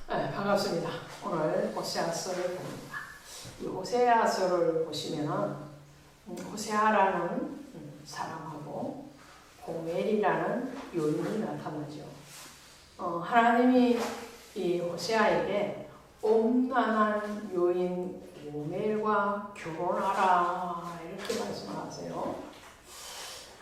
네, 반갑습니다. 오늘 호세아서를 봅니다. 이 호세아서를 보시면은 호세아라는 사람하고 고멜이라는 요인이 나타나죠. 하나님이 이 호세아에게 엄난한 요인 고멜과 결혼하라 이렇게 말씀하세요.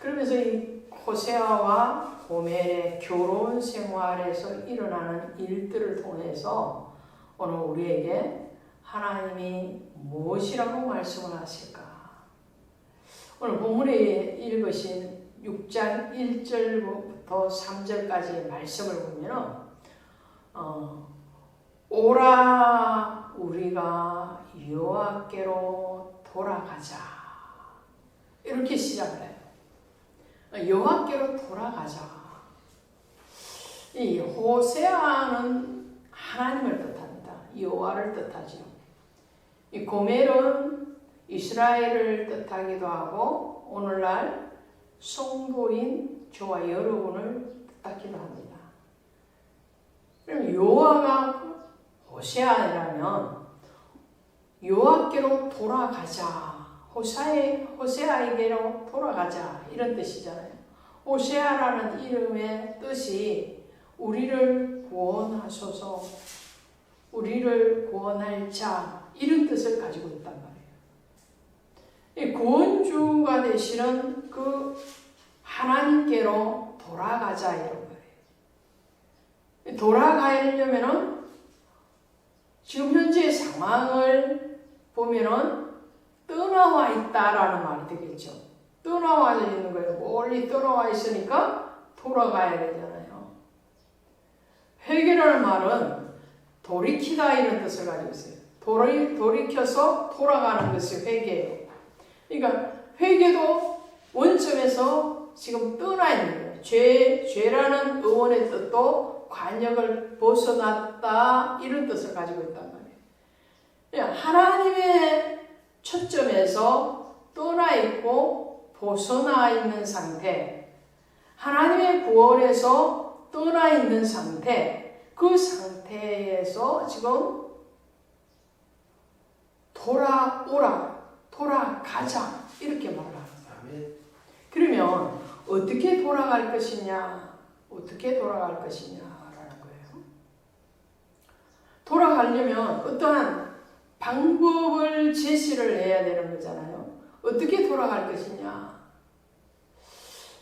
그러면서 이 호세아와 고멜의 결혼 생활에서 일어나는 일들을 통해서 오늘 우리에게 하나님이 무엇이라고 말씀을 하실까? 오늘 본문에 읽으신 6장 1절부터 3절까지의 말씀을 보면 오라 우리가 여호와께로 돌아가자 이렇게 시작을 해요. 여호와께로 돌아가자. 이 호세아는 하나님을 뜻합니다. 여호와를 뜻하죠. 이 고멜은 이스라엘을 뜻하기도 하고 오늘날 성도인 저와 여러분을 뜻하기도 합니다. 그럼 여호와가 호세아라면 여호와께로 돌아가자. 호세아에게로 돌아가자 이런 뜻이잖아요. 호세아라는 이름의 뜻이 우리를 구원하소서, 우리를 구원할 자 이런 뜻을 가지고 있단 말이에요. 이 구원주가 되시는 그 하나님께로 돌아가자 이런 거예요. 돌아가려면은 지금 현재의 상황을 보면은 떠나와 있다라는 말이 되겠죠. 떠나와 있는 거예요. 멀리 떠나와 있으니까 돌아가야 되잖아요. 회개라는 말은 돌이키다 이런 뜻을 가지고 있어요. 돌이켜서 돌아가는 것이 회개예요. 그러니까 회개도 원점에서 지금 떠나 있는 거예요. 죄라는 의원의 뜻도 관역을 벗어났다 이런 뜻을 가지고 있단 말이에요. 하나님의 초점에서 떠나 있고 벗어나 있는 상태, 하나님의 구원에서 떠나 있는 상태, 그 상태에서 지금 돌아오라, 돌아가자 이렇게 말을 합니다. 그러면 어떻게 돌아갈 것이냐, 어떻게 돌아갈 것이냐라는 거예요. 돌아가려면 어떠한 방법을 제시를 해야 되는 거잖아요. 어떻게 돌아갈 것이냐.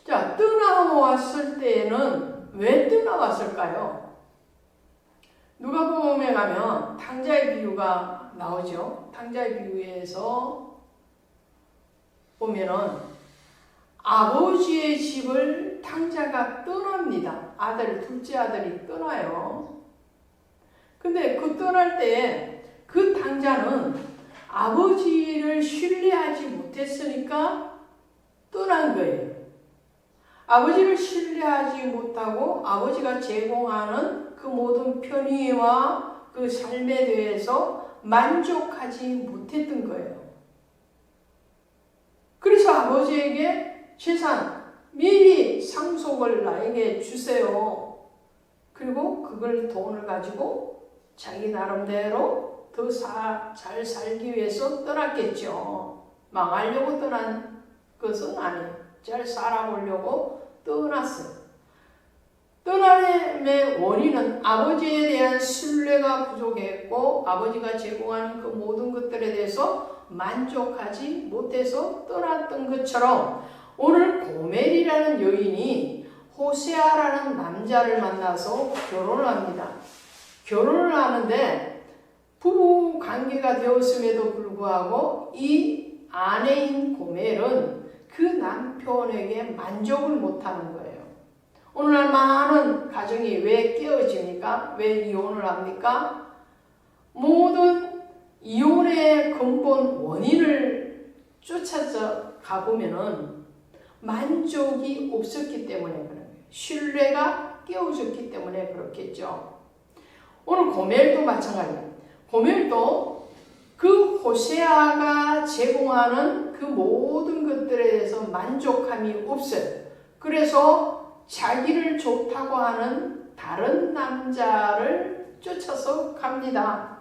자, 떠나왔을 때에는 왜 떠나왔을까요? 누가복음에 가면 탕자의 비유가 나오죠. 탕자의 비유에서 보면은 아버지의 집을 탕자가 떠납니다. 둘째 아들이 떠나요. 근데 그 떠날 때 그 탕자는 아버지를 신뢰하지 못했으니까 떠난 거예요. 아버지를 신뢰하지 못하고 아버지가 제공하는 그 모든 편의와 그 삶에 대해서 만족하지 못했던 거예요. 그래서 아버지에게 재산, 미리 상속을 나에게 주세요. 그리고 그걸 돈을 가지고 자기 나름대로 더 잘 살기 위해서 떠났겠죠. 망하려고 떠난 것은 아니에요. 잘 살아보려고 떠났어요. 떠남의 원인은 아버지에 대한 신뢰가 부족했고 아버지가 제공하는 그 모든 것들에 대해서 만족하지 못해서 떠났던 것처럼 오늘 고멜이라는 여인이 호세아라는 남자를 만나서 결혼을 합니다. 결혼을 하는데 부부 관계가 되었음에도 불구하고 이 아내인 고멜은 그 남편에게 만족을 못하는 거예요. 오늘날 많은 가정이 왜 깨어집니까? 왜 이혼을 합니까? 모든 이혼의 근본 원인을 쫓아서 가보면은 만족이 없었기 때문에 그런 거예요. 신뢰가 깨어졌기 때문에 그렇겠죠. 오늘 고멜도 마찬가지예요. 고멜도 그 호세아가 제공하는 그 모든 것들에 대해서 만족함이 없어요. 그래서 자기를 좋다고 하는 다른 남자를 쫓아서 갑니다.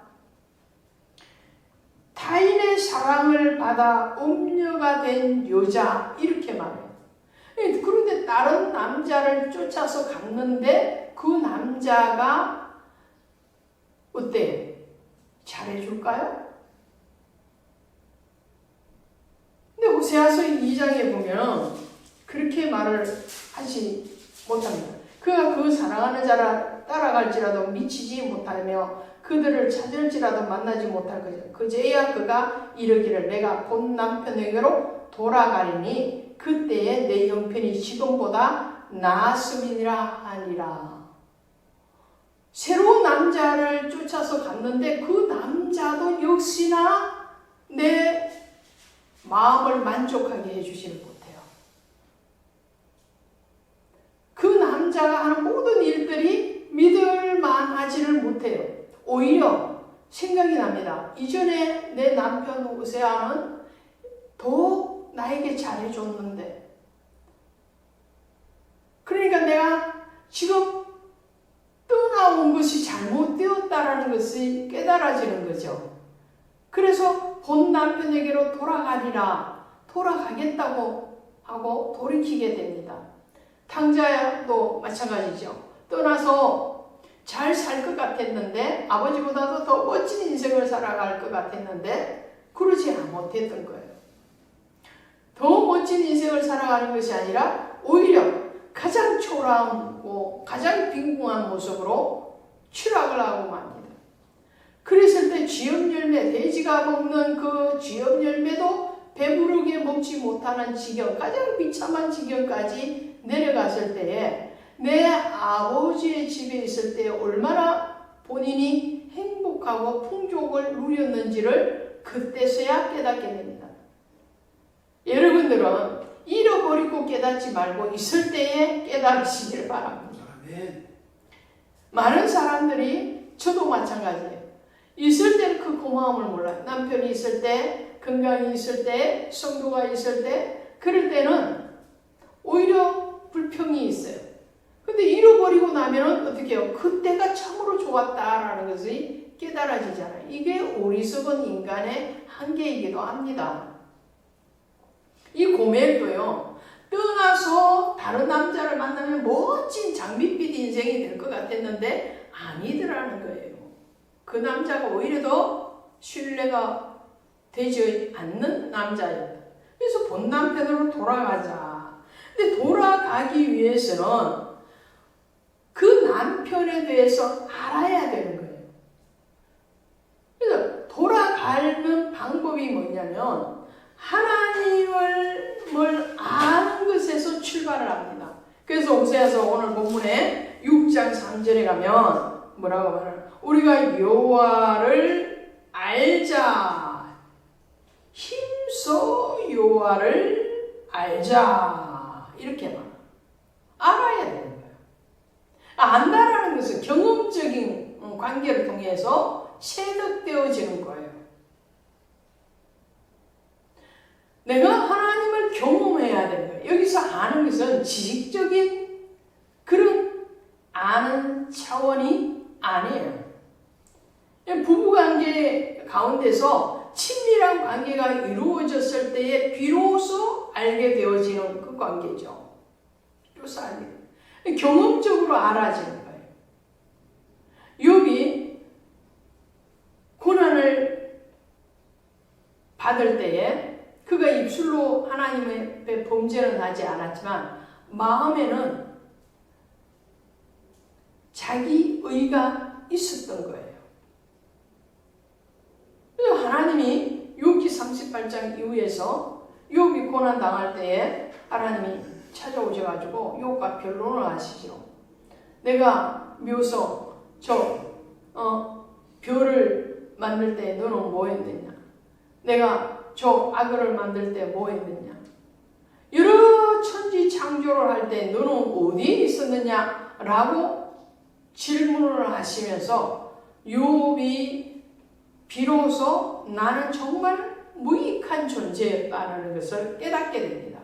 타인의 사랑을 받아 음녀가 된 여자 이렇게 말해요. 그런데 다른 남자를 쫓아서 갔는데 그 남자가 어때요? 잘해줄까요? 근데 호세아서 2장에 보면 그렇게 말을 하지 못합니다. 그가 그 사랑하는 자를 따라갈지라도 미치지 못하며 그들을 찾을지라도 만나지 못할 것이다. 그제야 그가 이르기를 내가 본 남편에게로 돌아가리니 그때에 내 형편이 지금보다 나았음이니라 하니라. 새로운 남자를 쫓아서 갔는데 그 남자도 역시나 내 마음을 만족하게 해주지는 못해요. 그 남자가 하는 모든 일들이 믿을만하지를 못해요. 오히려 생각이 납니다. 이전에 내 남편 호세아는 더 나에게 잘해줬는데, 그러니까 내가 지금 떠나온 것이 잘못되었다라는 것이 깨달아지는 거죠. 그래서 본 남편에게로 돌아가겠다고 하고 돌이키게 됩니다. 탕자도 마찬가지죠. 떠나서 잘 살 것 같았는데, 아버지보다도 더 멋진 인생을 살아갈 것 같았는데 그러지 못했던 거예요. 더 멋진 인생을 살아가는 것이 아니라 오히려 가장 초라하고 가장 빈궁한 모습으로 추락을 하고 맙니다. 그랬을 때 쥐염열매, 돼지가 먹는 그 쥐염열매도 배부르게 먹지 못하는 지경, 가장 비참한 지경까지 내려갔을 때에 내 아버지의 집에 있을 때 얼마나 본인이 행복하고 풍족을 누렸는지를 그때서야 깨닫게 됩니다. 여러분들은 잃어버리고 깨닫지 말고 있을 때에 깨달으시길 바랍니다. 아멘. 많은 사람들이, 저도 마찬가지예요. 있을 때는 그 고마움을 몰라요. 남편이 있을 때, 건강이 있을 때, 성도가 있을 때, 그럴 때는 오히려 불평이 있어요. 근데 잃어버리고 나면은 어떻게 해요? 그때가 참으로 좋았다라는 것이 깨달아지잖아요. 이게 어리석은 인간의 한계이기도 합니다. 이 고멜도요, 떠나서 다른 남자를 만나면 멋진 장밋빛 인생이 될 것 같았는데 아니더라는 거예요. 그 남자가 오히려 더 신뢰가 되지 않는 남자였다. 그래서 본 남편으로 돌아가자. 근데 돌아가기 위해서는 그 남편에 대해서 알아야 되는 거예요. 그래서 돌아가는 방법이 뭐냐면 하나님을 아는 것에서 출발을 합니다. 그래서 호세아서 오늘 본문에 6장 3절에 가면 뭐라고 말하나? 우리가 여호와를 알자. 힘써 여호와를 알자. 이렇게 말합니다. 알아야 되는 거예요. 안다라는 것은 경험적인 관계를 통해서 체득되어지는 거예요. 내가 하나님을 경험해야 되는 거예요. 여기서 아는 것은 지식적인 그런 아는 차원이 아니에요. 부부관계 가운데서 친밀한 관계가 이루어졌을 때에 비로소 알게 되어지는 그 관계죠. 비로소 알게 돼요. 경험적으로 알아지는 거예요. 욥이 고난을 받을 때에 그가 입술로 하나님 앞에 범죄는 하지 않았지만 마음에는 자기 의가 있었던 거예요. 하나님이 욥기 38장 이후에서 욥이 고난 당할 때에 하나님이 찾아오셔가지고 욥과 변론을 하시죠. 내가 묘소 별을 만들 때 너는 뭐 했느냐? 내가 저 악어를 만들 때 뭐 했느냐? 여러 천지 창조를 할 때 너는 어디에 있었느냐? 라고 질문을 하시면서 욥이 비로소 나는 정말 무익한 존재였다는 것을 깨닫게 됩니다.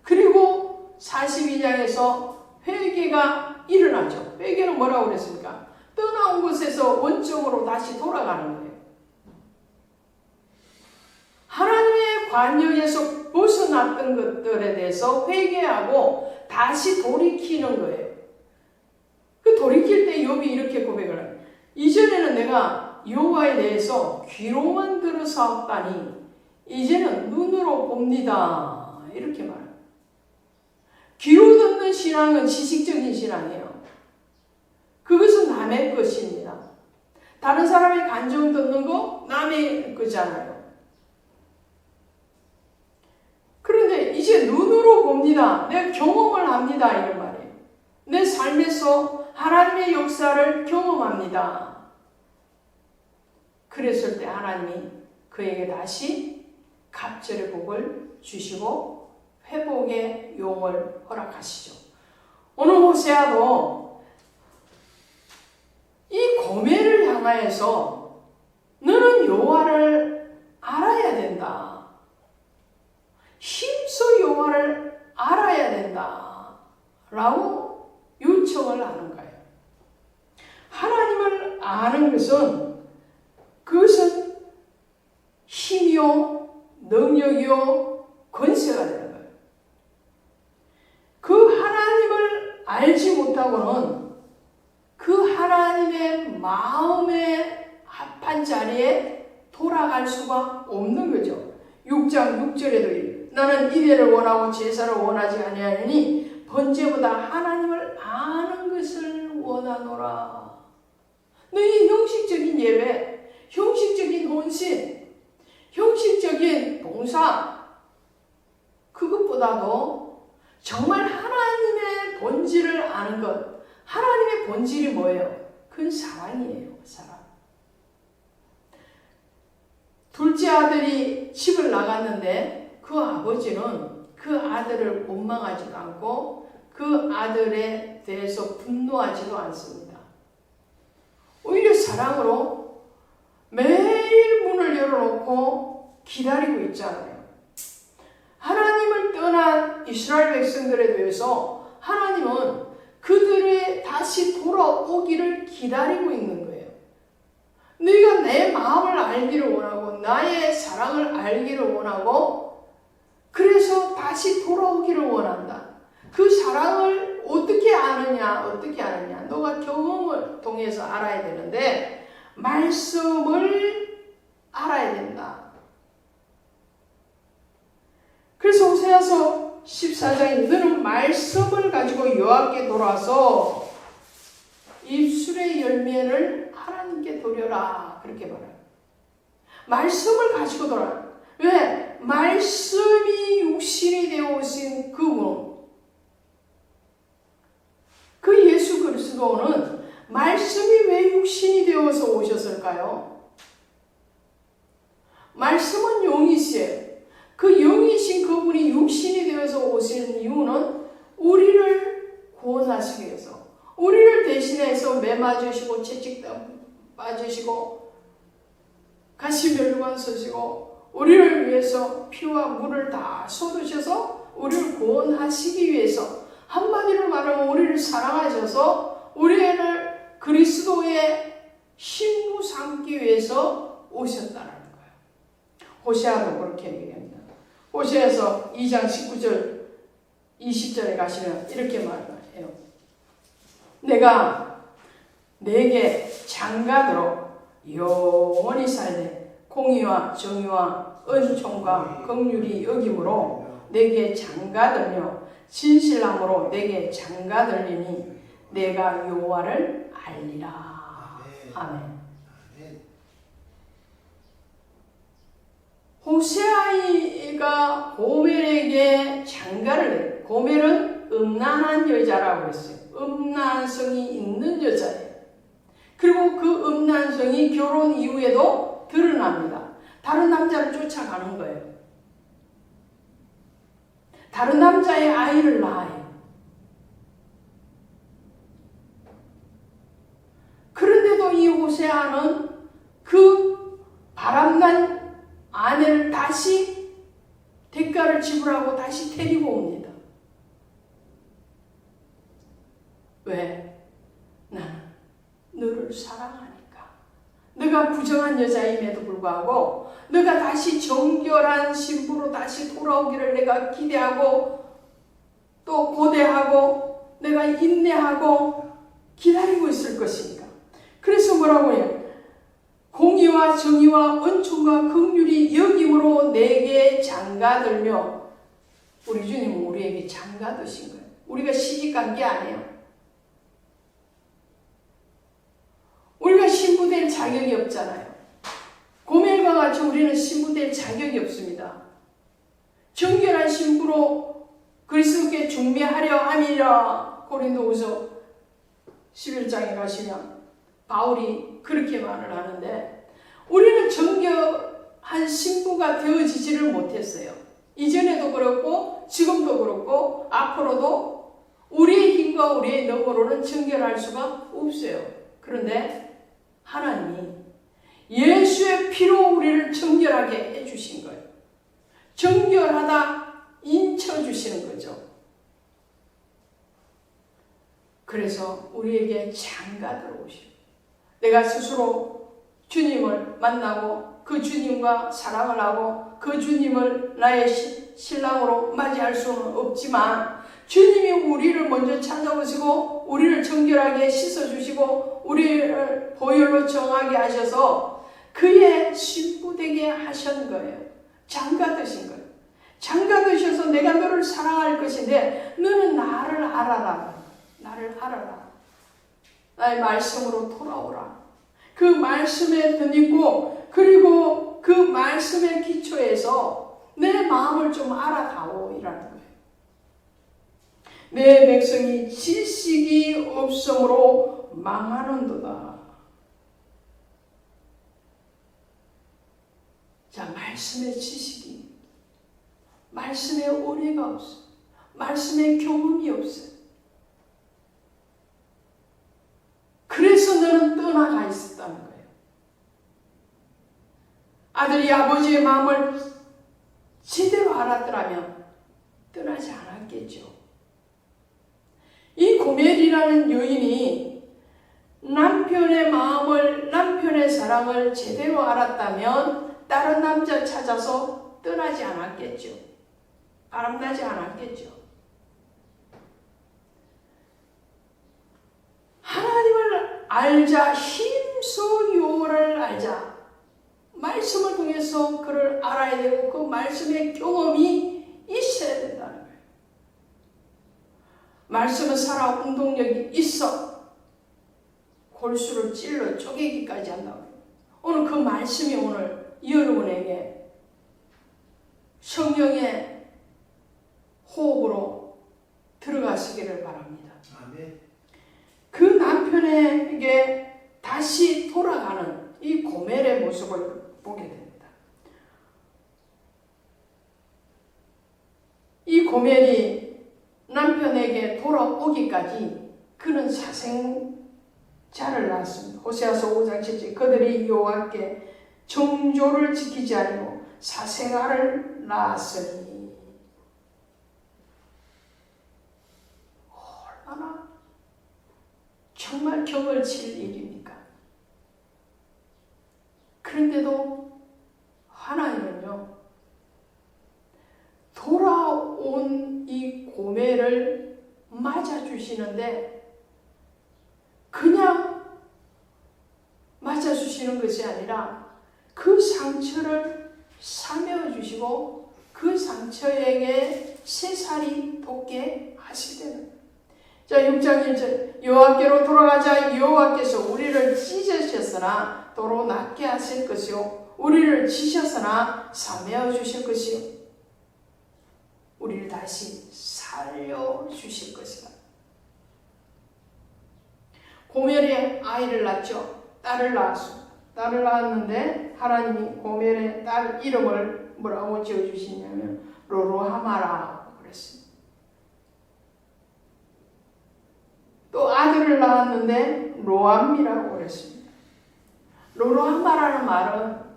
그리고 42장에서 회개가 일어나죠. 회개는 뭐라고 그랬습니까? 떠나온 곳에서 원점으로 다시 돌아가는 거예요. 하나님의 관역에서 벗어났던 것들에 대해서 회개하고 다시 돌이키는 거예요. 그 돌이킬 때 욥이 이렇게 고백을 해요. 이전에는 내가 여호와에 대해서 귀로만 들어사옵다니 이제는 눈으로 봅니다. 이렇게 말해요. 귀로 듣는 신앙은 지식적인 신앙이에요. 그것은 남의 것입니다. 다른 사람의 감정 듣는 거 남의 거잖아요. 그런데 이제 눈으로 봅니다. 내가 경험을 합니다. 이런 말이에요. 내 삶에서 하나님의 역사를 경험합니다. 그랬을 때 하나님이 그에게 다시 갑절의 복을 주시고 회복의 용을 허락하시죠. 오늘 호세아도 이 고멜을 향하여서 너는 여호와를 알아야 된다. 힘써 여호와를 알아야 된다. 라고 요청을 하는 거예요. 하나님을 아는 것은 그것은 힘이요, 능력이요, 권세가 되는 거예요. 그 하나님을 알지 못하고는 그 하나님의 마음에 합한 자리에 돌아갈 수가 없는 거죠. 6장 6절에도 나는 이배를 원하고 제사를 원하지 아니하느니 번제보다 하나님을 아는 것을 원하노라. 너희 형식적인 예배, 형식적인 헌신, 형식적인 봉사, 그것보다도 정말 하나님의 본질을 아는 것, 하나님의 본질이 뭐예요? 그건 사랑이에요. 사랑. 둘째 아들이 집을 나갔는데 그 아버지는 그 아들을 원망하지도 않고 그 아들에 대해서 분노하지도 않습니다. 오히려 사랑으로 매일 문을 열어놓고 기다리고 있잖아요. 하나님을 떠난 이스라엘 백성들에 대해서 하나님은 그들의 다시 돌아오기를 기다리고 있는 거예요. 너희가 내 마음을 알기를 원하고 나의 사랑을 알기를 원하고 그래서 다시 돌아오기를 원한다. 그 사랑을 어떻게 아느냐? 너가 경험을 통해서 알아야 되는데 말씀을 알아야 된다. 그래서 호세아서 14장에 너는 말씀을 가지고 여호와께 돌아서 입술의 열매를 하나님께 드려라. 그렇게 말해요. 말씀을 가지고 돌아라. 왜? 말씀이 육신이 되어 오신 그분, 그 예수 그리스도는 말씀이 왜 육신이 되어서 오셨을까요? 말씀은 영이시에요. 그 영이신 그분이 육신이 되어서 오신 이유는 우리를 구원하시기 위해서, 우리를 대신해서 매 맞으시고 채찍 빠지시고 가시멸관 서시고 우리를 위해서 피와 물을 다 쏟으셔서 우리를 구원하시기 위해서, 한마디로 말하면 우리를 사랑하셔서 우리를 그리스도의 신부 삼기 위해서 오셨다는 거예요. 호세아도 그렇게 얘기합니다. 호세아서 2장 19절 20절에 가시면 이렇게 말해요. 내가 내게 장가들어 영원히 살되 공의와 정의와 은총과 긍휼이 여김으로 내게 장가들며 진실함으로 내게 장가들리니 내가 여호와를 알리라. 아멘. 호세아가 고멜에게 장가를 내요. 고멜은 음란한 여자라고 했어요. 음란성이 있는 여자예요. 그리고 그 음란성이 결혼 이후에도 드러납니다. 다른 남자를 쫓아가는 거예요. 다른 남자의 아이를 낳아요. 그런데도 이 호세아는 그 바람난 아내를 다시 대가를 지불하고 다시 데리고 옵니다. 왜? 나는 너를 너가 부정한 여자임에도 불구하고 너가 다시 정결한 신부로 다시 돌아오기를 내가 기대하고 또 고대하고 내가 인내하고 기다리고 있을 것이니까. 그래서 뭐라고 해요? 공의와 정의와 은총과 긍휼이 여김으로 내게 장가들며. 우리 주님은 우리에게 장가드신 거예요. 우리가 시집간 게 아니에요. 우리가 신부 될 자격이 없잖아요. 고멜과 같이 우리는 신부 될 자격이 없습니다. 정결한 신부로 그리스도께 중매하려 함이라. 고린도후서 11장에 가시면 바울이 그렇게 말을 하는데, 우리는 정결한 신부가 되어지지를 못했어요. 이전에도 그렇고 지금도 그렇고 앞으로도 우리의 힘과 우리의 능으로는 정결할 수가 없어요. 그런데 하나님이 예수의 피로 우리를 정결하게 해주신 거예요. 정결하다 인쳐주시는 거죠. 그래서 우리에게 장가 들어오시고, 내가 스스로 주님을 만나고 그 주님과 사랑을 하고 그 주님을 나의 신랑으로 맞이할 수는 없지만, 주님이 우리를 먼저 찾아오시고 우리를 정결하게 씻어주시고 우리를 보혈로 정하게 하셔서 그의 신부 되게 하신 거예요. 장가 드신 거예요. 장가 드셔서 내가 너를 사랑할 것인데 너는 나를 알아라. 나를 알아라. 나의 말씀으로 돌아오라. 그 말씀에 덧입고, 그리고 그 말씀의 기초에서 내 마음을 좀 알아다오 이라는 거예요. 내 백성이 지식이 없으므로 망하는도다. 자, 말씀의 지식이, 말씀의 은혜가 없어. 말씀의 경험이 없어. 그래서 너는 떠나가 있었다는 거예요. 아들이 아버지의 마음을 제대로 알았더라면 떠나지 않았겠죠. 이 고멜이라는 여인이 남편의 마음을, 남편의 사랑을 제대로 알았다면 다른 남자 찾아서 떠나지 않았겠죠. 바람나지 않았겠죠. 하나님을 알자, 힘써 여호와를 알자. 말씀을 통해서 그를 알아야 되고 그 말씀의 경험이 있어야 된다는 거예요. 말씀은 살아 운동력이 있어 골수를 찔러 쪼개기까지 한다고. 오늘 그 말씀이 오늘 여러분에게 성령의 호흡으로 들어가시기를 바랍니다. 아멘. 그 남편에게 다시 돌아가는 이 고멜의 모습을 보게 됩니다. 이 고멜이 남편에게 돌아오기까지 그는 사생자를 낳았습니다. 호세아서 5장 7절 그들이 여호와께 정조를 지키지 아니고 사생아를 낳았으니. 얼마나 정말 격을 칠 일입니까? 그런데도 하나님은요, 돌아온 이 고멜을 맞아주시는데 그냥 맞아주시는 것이 아니라 그 상처를 사매어주시고 그 상처에게 새살이 돋게 하시되는. 자, 6장 1절 여호와께로 돌아가자. 여호와께서 우리를 찢으셨으나 도로 낫게 하실 것이요 우리를 치셨으나 사매어 주실 것이요 우리를 다시 살려주실 것이다. 고멜의 아이를 낳죠. 딸을 낳았습니다. 딸을 낳았는데 하나님이 고멜의 딸 이름을 뭐라고 지어주시냐면 로로하마라고 그랬습니다. 또 아들을 낳았는데 로암이라고 그랬습니다. 로로하마라는 말은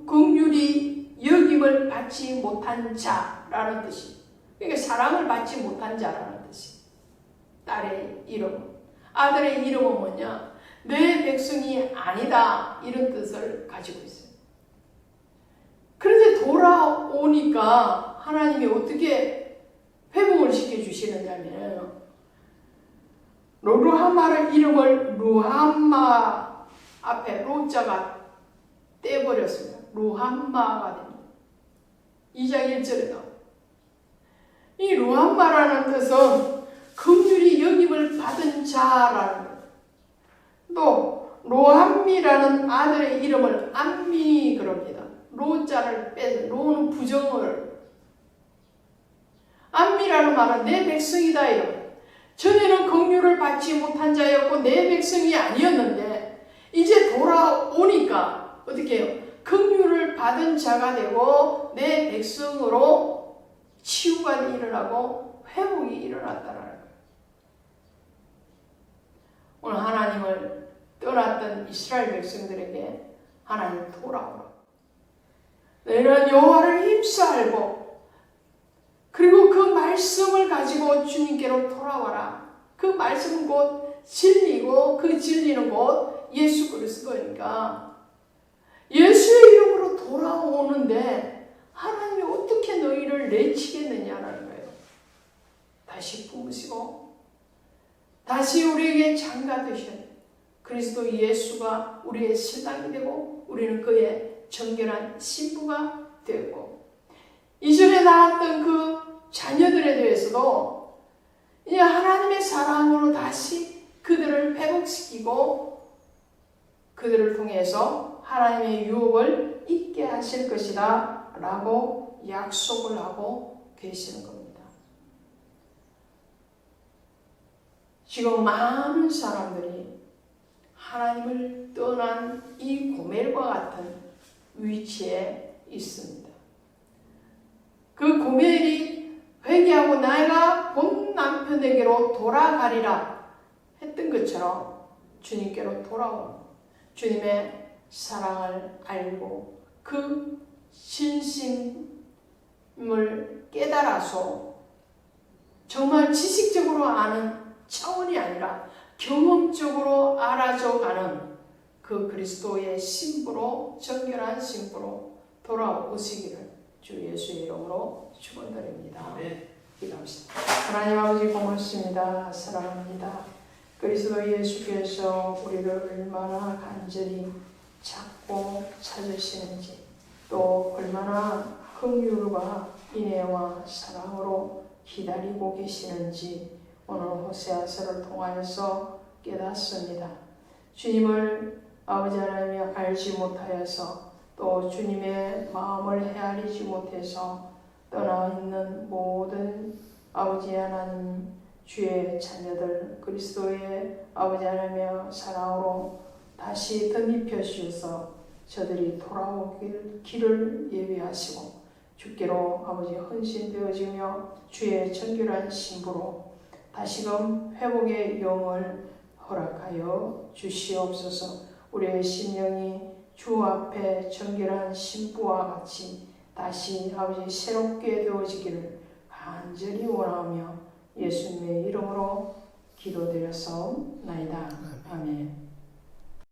긍휼이 여김을 받지 못한 자라는 뜻이. 그러니까 사랑을 받지 못한 자라는 뜻이. 딸의 이름은. 아들의 이름은 뭐냐? 내 백성이 아니다 이런 뜻을 가지고 있어요. 그런데 돌아오니까 하나님이 어떻게 회복을 시켜주시느냐면 루함마의 이름을 루함마 앞에 루자가 떼버렸습니다. 루함마가 됩니다. 2장 1절에 나옵니다. 이 루함마라는 뜻은 긍휼히 여김을 받은 자라는 것. 또 로함미라는 아들의 이름을 암미 그럽니다. 로자를 빼서 로는 부정을. 암미라는 말은 내 백성이다 이런. 전에는 긍휼을 받지 못한 자였고 내 백성이 아니었는데 이제 돌아오니까 어떻게 해요? 긍휼을 받은 자가 되고 내 백성으로 치유가 일어나고 회복이 일어났다라는 거예요. 오늘 하나님을 떠났던 이스라엘 백성들에게 하나님 돌아오라. 너희는 여호와를 힘써 알고 그리고 그 말씀을 가지고 주님께로 돌아와라. 그 말씀은 곧 진리고 그 진리는 곧 예수 그리스도니까 예수의 이름으로 돌아오는데 하나님이 어떻게 너희를 내치겠느냐라는 거예요. 다시 부으시고 다시 우리에게 장가 되셔. 그리스도 예수가 우리의 신랑이 되고 우리는 그의 정결한 신부가 되고 이전에 낳았던 그 자녀들에 대해서도 이제 하나님의 사랑으로 다시 그들을 회복시키고 그들을 통해서 하나님의 유업을 있게 하실 것이다 라고 약속을 하고 계시는 겁니다. 지금 많은 사람들이 하나님을 떠난 이 고멜과 같은 위치에 있습니다. 그 고멜이 회개하고 내가 본 남편에게로 돌아가리라 했던 것처럼 주님께로 돌아오는 주님의 사랑을 알고 그 진심을 깨달아서 정말 지식적으로 아는 차원이 아니라 경험적으로 알아져가는 그 그리스도의 신부로 정결한 신부로 돌아오시기를 주 예수의 이름으로 축원드립니다. 기도합시다. 하나님 아버지 고맙습니다. 사랑합니다. 그리스도 예수께서 우리를 얼마나 간절히 찾고 찾으시는지 또 얼마나 긍휼과 인애와 사랑으로 기다리고 계시는지 오늘 호세아서를 통하여서 깨닫습니다. 주님을 아버지 하나님이 알지 못하여서 또 주님의 마음을 헤아리지 못해서 떠나 있는 모든 아버지 하나님 주의 자녀들 그리스도의 아버지 하나님의 사랑으로 다시 덧입혀 주셔서 저들이 돌아오길 길을 예비하시고 주께로 아버지 헌신되어지며 주의 정결한 신부로 다시금 회복의 영을 허락하여 주시옵소서. 우리의 심령이 주 앞에 정결한 신부와 같이 다시 아버지 새롭게 되어지기를 간절히 원하며 예수님의 이름으로 기도드렸사옵나이다. 아멘.